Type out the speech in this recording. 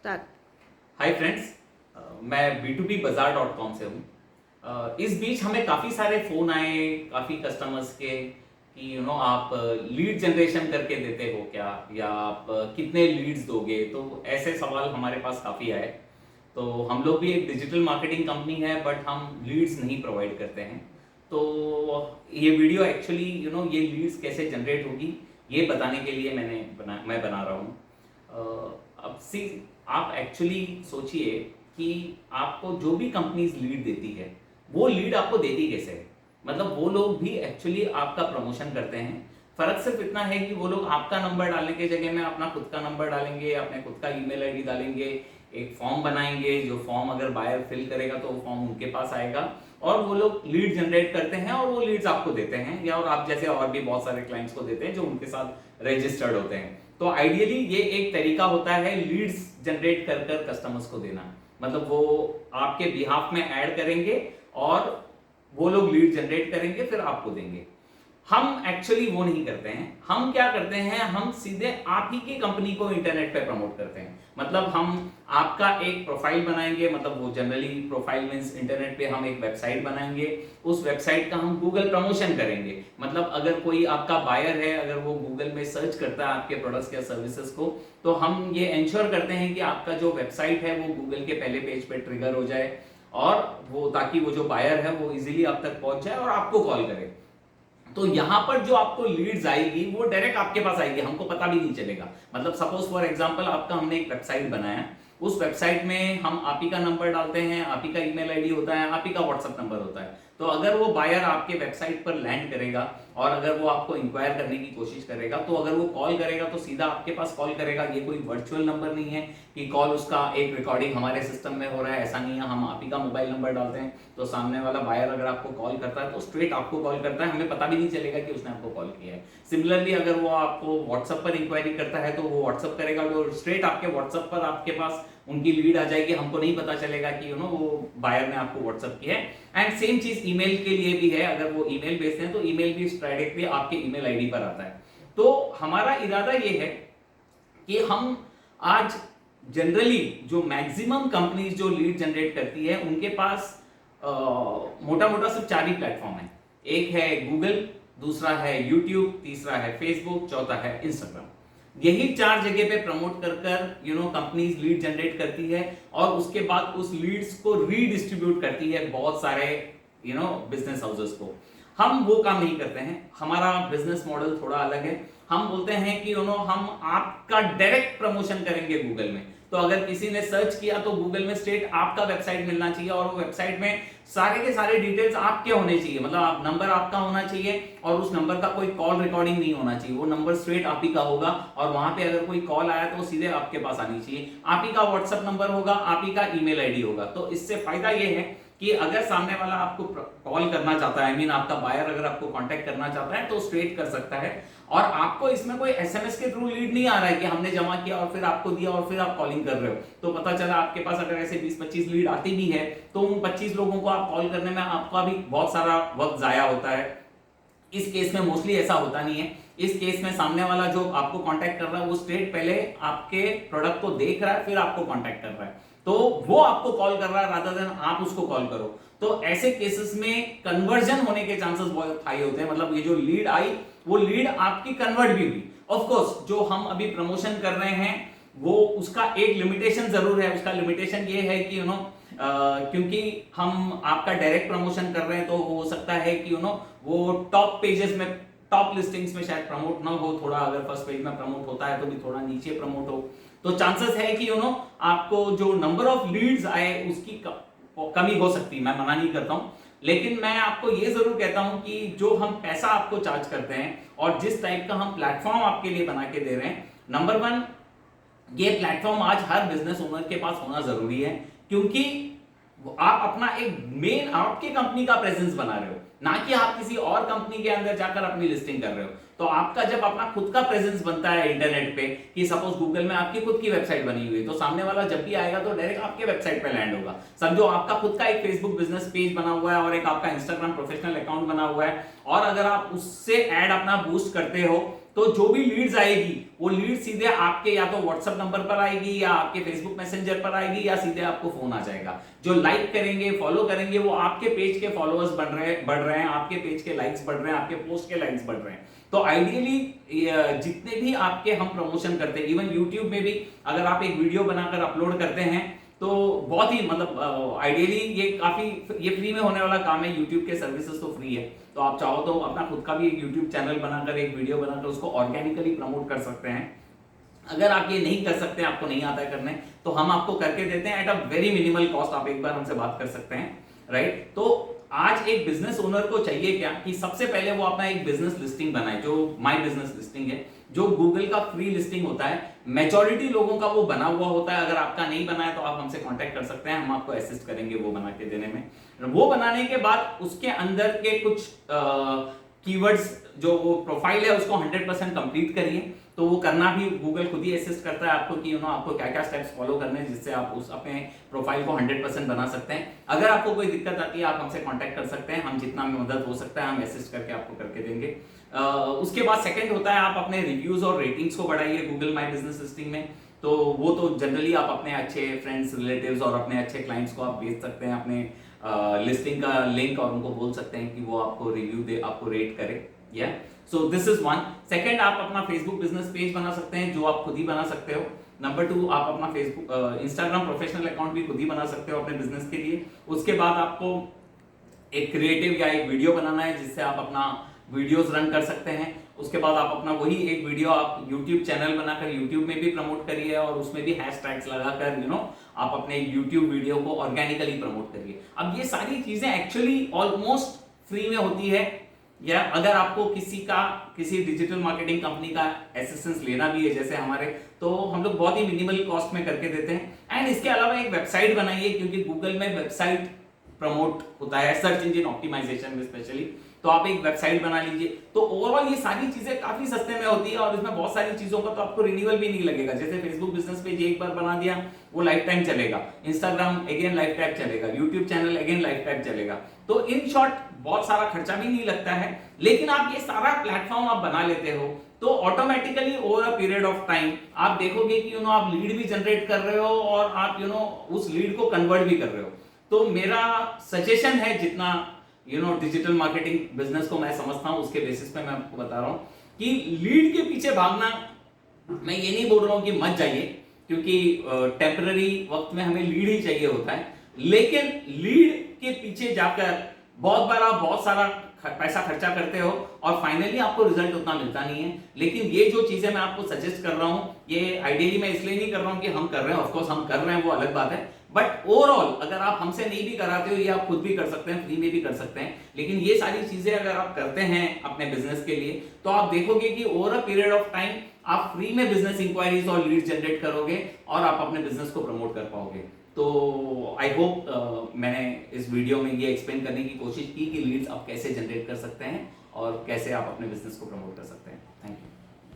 Start. Hi friends, मैं B2B Bazaar.com से हूँ। इस बीच हमें काफ़ी सारे फ़ोन आए काफ़ी कस्टमर्स के कि आप लीड जनरेशन करके देते हो क्या, या आप कितने लीड्स दोगे। तो ऐसे सवाल हमारे पास काफ़ी आए। तो हम लोग भी एक डिजिटल मार्केटिंग कंपनी है, बट हम लीड्स नहीं प्रोवाइड करते हैं। तो ये वीडियो एक्चुअली ये लीड्स कैसे जनरेट होगी ये बताने के लिए मैं बना रहा हूँ। अब सी आप एक्चुअली सोचिए कि आपको जो भी कंपनीज लीड देती है वो लीड आपको देती कैसे है। मतलब वो लोग भी एक्चुअली आपका प्रमोशन करते हैं। फर्क सिर्फ इतना है कि वो लोग आपका नंबर डालने की जगह में अपना खुद का नंबर डालेंगे, अपने खुद का ईमेल आईडी डालेंगे, एक फॉर्म बनाएंगे। जो फॉर्म अगर बायर फिल करेगा तो वो फॉर्म उनके पास आएगा और वो लोग लीड जनरेट करते हैं और वो लीड्स आपको देते हैं, या और आप जैसे और भी बहुत सारे क्लाइंट्स को देते हैं जो उनके साथ रजिस्टर्ड होते हैं। तो आइडियली ये एक तरीका होता है लीड्स जनरेट कर कर कस्टमर्स को देना। मतलब वो आपके बिहाफ में ऐड करेंगे और वो लोग लीड जनरेट करेंगे फिर आपको देंगे। हम एक्चुअली वो नहीं करते हैं। हम क्या करते हैं, हम सीधे आप ही की कंपनी को इंटरनेट पे प्रमोट करते हैं। मतलब हम आपका एक प्रोफाइल बनाएंगे, मतलब वो जनरली प्रोफाइल मींस इंटरनेट पे हम एक वेबसाइट बनाएंगे। उस वेबसाइट का हम गूगल प्रमोशन करेंगे। मतलब अगर कोई आपका बायर है, अगर वो गूगल में सर्च करता है आपके प्रोडक्ट्स या सर्विसेज को, तो हम ये इंश्योर करते हैं कि आपका जो वेबसाइट है वो गूगल के पहले पेज पे ट्रिगर हो जाए, और वो ताकि वो जो बायर है वो इजीली आप तक पहुंच जाए और आपको कॉल करे। तो यहां पर जो आपको लीड्स आएगी वो डायरेक्ट आपके पास आएगी, हमको पता भी नहीं चलेगा। मतलब सपोज फॉर एग्जांपल आपका हमने एक वेबसाइट बनाया, उस वेबसाइट में हम आप ही का नंबर डालते हैं, आप ही का ईमेल आईडी होता है, आप ही का व्हाट्सएप नंबर होता है। तो अगर वो बायर आपके वेबसाइट पर लैंड करेगा और अगर वो आपको इंक्वायर करने की कोशिश करेगा, तो अगर वो कॉल करेगा तो सीधा आपके पास कॉल करेगा। ये कोई वर्चुअल नंबर नहीं है कि कॉल उसका एक रिकॉर्डिंग हमारे सिस्टम में हो रहा है, ऐसा नहीं है। हम आप ही का मोबाइल नंबर डालते हैं तो सामने वाला बायर अगर आपको कॉल करता है तो स्ट्रेट आपको कॉल करता है, हमें पता भी नहीं चलेगा कि उसने आपको कॉल किया है। सिमिलरली अगर वो आपको व्हाट्सएप पर इंक्वायरी करता है तो वो व्हाट्सएप करेगा, तो स्ट्रेट आपके व्हाट्सएप पर आपके पास उनकी लीड आ जाएगी, हमको नहीं पता चलेगा कि वो बायर ने आपको व्हाट्सएप किया है। एंड सेम चीज ईमेल के लिए भी है। अगर वो ईमेल भेजते हैं तो ईमेल भी डायरेक्टली आपके ईमेल आईडी पर आता है। तो हमारा इरादा ये है कि हम आज जनरली जो मैक्सिमम कंपनीज जो लीड जनरेट करती है उनके पास मोटा मोटा सिर्फ 4 ही प्लेटफॉर्म है। एक है गूगल, दूसरा है यूट्यूब, तीसरा है फेसबुक, चौथा है इंस्टाग्राम। यही 4 जगह पे प्रमोट कर कर कंपनीज लीड जनरेट करती है और उसके बाद उस लीड्स को रीडिस्ट्रीब्यूट करती है बहुत सारे बिजनेस हाउसेस को। हम वो काम नहीं करते हैं। हमारा बिजनेस मॉडल थोड़ा अलग है। हम बोलते हैं कि हम आपका डायरेक्ट प्रमोशन करेंगे गूगल में। तो अगर किसी ने सर्च किया तो गूगल में स्ट्रेट आपका वेबसाइट मिलना चाहिए और वो वेबसाइट में सारे के सारे डिटेल्स आपके होने चाहिए। मतलब आप नंबर आपका होना चाहिए और उस नंबर का कोई कॉल रिकॉर्डिंग नहीं होना चाहिए। वो नंबर स्ट्रेट आप ही का होगा और वहां पे अगर कोई कॉल आया तो सीधे आपके पास आनी चाहिए। आप ही का व्हाट्सएप नंबर होगा, आप ही का ईमेल आईडी होगा। तो इससे फायदा ये है कि अगर सामने वाला आपको कॉल करना चाहता है, आपका बायर अगर आपको कांटेक्ट करना चाहता है तो स्ट्रेट कर सकता है। और आपको इसमें कोई एसएमएस के थ्रू लीड नहीं आ रहा है कि हमने जमा किया और फिर आपको दिया और फिर आप कॉलिंग कर रहे हो। तो पता चला आपके पास अगर ऐसे 20-25 लीड आती भी है तो उन 25 लोगों को आप कॉल करने में आपका भी बहुत सारा वक्त जाया होता है। इस केस में मोस्टली ऐसा होता नहीं है। इस केस में सामने वाला जो आपको कांटेक्ट कर रहा है वो स्ट्रेट पहले आपके प्रोडक्ट को देख रहा है, फिर आपको कांटेक्ट कर रहा है। तो वो आपको कॉल कर रहा है रादर देन आप उसको कॉल करो। तो ऐसे केसेस में कन्वर्जन होने के चांसेस बहुत हाई होते हैं। मतलब ये जो लीड आई वो लीड आपकी कन्वर्ट भी हुई। ऑफ कोर्स जो हम अभी प्रमोशन कर रहे हैं वो उसका एक लिमिटेशन जरूर है। उसका लिमिटेशन ये है कि क्योंकि हम आपका डायरेक्ट प्रमोशन कर रहे हैं तो हो सकता है कि वो टॉप पेजेस में, टॉप लिस्टिंग्स में शायद प्रमोट ना हो। थोड़ा अगर फर्स्ट पेज में प्रमोट होता है तो भी थोड़ा नीचे प्रमोट हो। तो चांसेस है कि आपको जो नंबर ऑफ लीड्स आए उसकी कमी हो सकती है। मैं मना नहीं करता हूं, लेकिन मैं आपको ये जरूर कहता हूं कि जो हम पैसा आपको चार्ज करते हैं और जिस टाइप का हम प्लेटफॉर्म आपके लिए बना के दे रहे हैं, नंबर 1 ये प्लेटफॉर्म आज हर बिजनेस ओनर के पास होना जरूरी है। क्योंकि आप अपना एक मेन आपके कंपनी का प्रेजेंस बना रहे हो, ना कि आप किसी और कंपनी के अंदर जाकर अपनी लिस्टिंग कर रहे हो। तो आपका जब अपना खुद का प्रेजेंस बनता है इंटरनेट पे, कि सपोज गूगल में आपकी खुद की वेबसाइट बनी हुई है, तो सामने वाला जब भी आएगा तो डायरेक्ट आपके वेबसाइट पे लैंड होगा। समझो आपका खुद का एक फेसबुक बिजनेस पेज बना हुआ है और एक आपका इंस्टाग्राम प्रोफेशनल अकाउंट बना हुआ है, और अगर आप उससे ऐड अपना बूस्ट करते हो तो जो भी लीड्स आएगी वो लीड सीधे आपके या तो व्हाट्सएप नंबर पर आएगी या आपके फेसबुक मैसेंजर पर आएगी या सीधे आपको फोन आ जाएगा। जो लाइक करेंगे, फॉलो करेंगे, वो आपके पेज के फॉलोअर्स बढ़ रहे हैं, आपके पेज के लाइक्स बढ़ रहे हैं, आपके पोस्ट के लाइक्स बढ़ रहे हैं। तो आइडियली जितने भी आपके हम प्रमोशन करते हैं, इवन यूट्यूब में भी अगर आप एक वीडियो बनाकर अपलोड करते हैं तो बहुत ही मतलब आइडियली ये फ्री में होने वाला काम है। यूट्यूब के सर्विसेज तो फ्री है, तो आप चाहो तो अपना खुद का भी एक यूट्यूब चैनल बनाकर एक वीडियो बनाकर उसको ऑर्गेनिकली प्रमोट कर सकते हैं। अगर आप ये नहीं कर सकते, आपको नहीं आता है करने, तो हम आपको करके देते हैं at a very minimal cost. आप एक बार हमसे बात कर सकते हैं, राइट। तो आज एक बिजनेस ओनर को चाहिए क्या कि सबसे पहले वो अपना एक बिजनेस लिस्टिंग बनाए, जो माय बिजनेस लिस्टिंग है, जो गूगल का फ्री लिस्टिंग होता है। मेजॉरिटी लोगों का वो बना हुआ होता है। अगर आपका नहीं बना है तो आप हमसे कांटेक्ट कर सकते हैं, हम आपको असिस्ट करेंगे वो बना के देने में। वो बनाने के बाद उसके अंदर के कुछ कीवर्ड्स, जो वो प्रोफाइल है उसको 100% कंप्लीट करिए। तो वो करना भी गूगल खुद ही असिस्ट करता है आपको कि आपको क्या क्या स्टेप्स फॉलो करने हैं जिससे आप उस अपने प्रोफाइल को 100% बना सकते हैं। अगर आपको कोई दिक्कत आती है आप हमसे कांटेक्ट कर सकते हैं, हम जितना मदद हो सकता है हम असिस्ट करके आपको करके देंगे। उसके बाद सेकंड होता है आप अपने रिव्यूज और रेटिंग्स को बढ़ाइए गूगल माय बिजनेस लिस्टिंग में। तो वो तो जनरली आप अपने अच्छे फ्रेंड्स, रिलेटिव्स और अपने अच्छे क्लाइंट्स को आप भेज सकते हैं अपने लिस्टिंग का लिंक और उनको बोल सकते हैं कि वो आपको रिव्यू दे, आपको रेट करे। या so this is one. Second, आप अपना फेसबुक बिजनेस पेज बना सकते हैं जो आप खुद ही बना सकते हो। नंबर 2, आप अपना फेसबुक इंस्टाग्राम प्रोफेशनल अकाउंट भी खुद ही बना सकते हो अपने बिजनेस के लिए। उसके बाद आपको एक क्रिएटिव या एक वीडियो बनाना है जिससे आप अपना वीडियोस रन कर सकते हैं। उसके बाद आप अपना वही एक वीडियो आप यूट्यूब चैनल बनाकर यूट्यूब में भी प्रमोट करिए और उसमें भी हैशटैग्स लगाकर आप अपने यूट्यूब वीडियो को ऑर्गेनिकली प्रमोट करिए। अब ये सारी चीजें एक्चुअली ऑलमोस्ट फ्री में होती है, या अगर आपको किसी डिजिटल मार्केटिंग कंपनी का असिस्टेंस लेना भी है जैसे हमारे, तो हम लोग बहुत ही मिनिमल कॉस्ट में करके देते हैं। एंड इसके अलावा एक वेबसाइट बनाइए, क्योंकि गूगल में वेबसाइट प्रमोट होता है सर्च इंजन ऑप्टिमाइजेशन में स्पेशली। तो आप एक वेबसाइट बना लीजिए। तो ओवरऑल ये सारी चीजें काफी सस्ते में होती है और इसमें बहुत सारी चीजों का तो आपको रिन्यूअल भी नहीं लगेगा। जैसे फेसबुक बिजनेस पेज एक बार बना दिया वो लाइफ टाइम चलेगा, इंस्टाग्राम अगेन लाइफ टाइम चलेगा, YouTube channel again life time चलेगा। तो इन शॉर्ट बहुत सारा खर्चा भी नहीं लगता है। लेकिन आप ये सारा प्लेटफॉर्म आप बना लेते हो तो automatically over a period of time आप देखोगे कि आप लीड भी जनरेट कर रहे हो और आप उस लीड को कन्वर्ट भी कर रहे हो। तो मेरा सजेशन है, जितना डिजिटल मार्केटिंग बिजनेस को मैं समझता हूं उसके बेसिस पे मैं आपको बता रहा हूं कि लीड के पीछे भागना, मैं ये नहीं बोल रहा हूं कि मत जाइए, क्योंकि टेम्पररी वक्त में हमें लीड ही चाहिए होता है। लेकिन लीड के पीछे जाकर बहुत बार आप बहुत सारा पैसा खर्चा करते हो और फाइनली आपको रिजल्ट उतना मिलता नहीं है। लेकिन ये जो चीजें मैं आपको सजेस्ट कर रहा हूं, ये आइडियली मैं इसलिए नहीं कर रहा हूं कि हम कर रहे हैं, ऑफ कोर्स हम कर रहे हैं वो अलग बात है, बट ओवरऑल अगर आप हमसे नहीं भी कराते हो, ये आप खुद भी कर सकते हैं, फ्री में भी कर सकते हैं। लेकिन ये सारी चीजें अगर आप करते हैं अपने बिजनेस के लिए तो आप देखोगे कि over a period of time आप फ्री में बिजनेस इंक्वायरीज और लीड जनरेट करोगे और आप अपने बिजनेस को प्रमोट कर पाओगे। तो आई होप मैंने इस वीडियो में ये एक्सप्लेन करने की कोशिश की कि लीड्स आप कैसे जनरेट कर सकते हैं और कैसे आप अपने बिजनेस को प्रमोट कर सकते हैं। Thank you.